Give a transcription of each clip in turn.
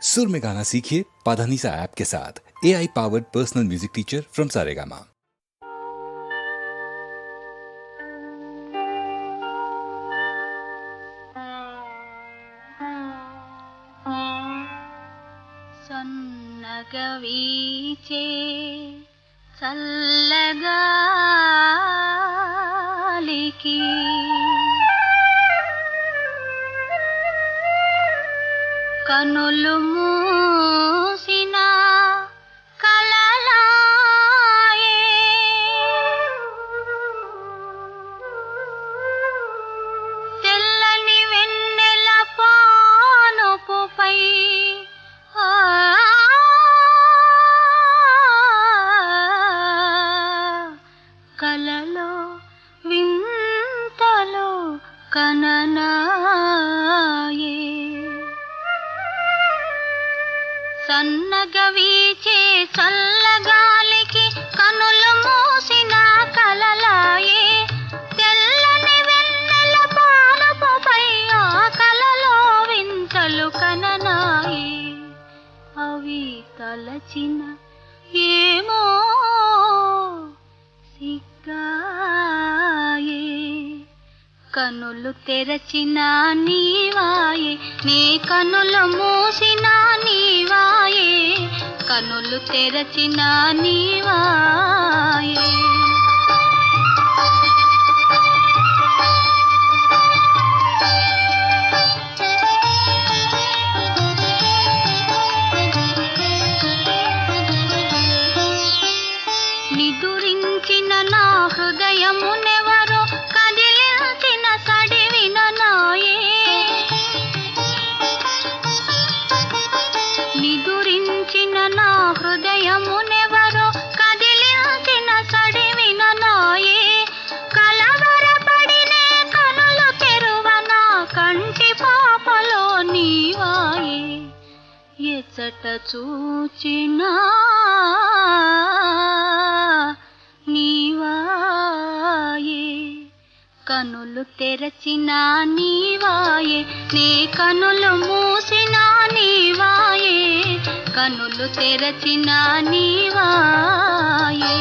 सुर में गाना सीखिए पाधानीसा ऐप के साथ। AI powered personal music teacher from Saregama. సన్నగవీచే చల్లగాలికి కనులు మూసిన కలలాయే తెల్లని వెన్నెల పానుపుపై కలలో వింతలో కననాయే సన్నగా వీచే చల్లగాలికి కనులు మూసిన కలలాయే తెల్లని వెన్నెల పానుపుపై ఆ కలలో వింతలు కననాయే అవి తలచిన ఏమో సిగ్గాయే కనులు తెరచిన నీవాయే నీ కనులు మూసిన నీవాయే కనులు తెరచిన నీవాయే నిదురించిన నా హృదయమునెవరో కదిలించిన సడివిన నాయే నిదురించిన నా హృదయమునెవరో కదిలించిన సడివిన నాయే కలవరపడినే కనులు తెరువన కంటి పాపలో నీవాయే ఎచ్చట చూచినా నీవాయే కనులు తెరచిన నీవాయే నీ కనులు మూసిన నీవాయే కనులు తెరచిన నీవాయే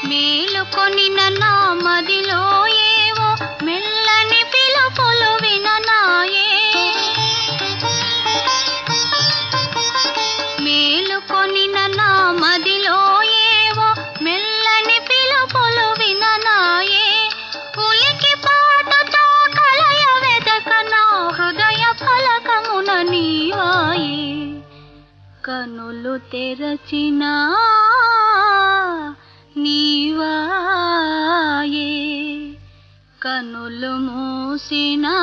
మేలుకొనిన నా మదిలో ఏవో మెల్లని పిలుపులు విననాయే మేలుకొనిన నా మదిలో ఏవో మెల్లని పిలుపులు విననాయే ఉలికి పాటతో కలయ వెదక నా హృదయ ఫలకమున నీవాయే కనులు తెరచినా నీవాయే కనులు మూసినా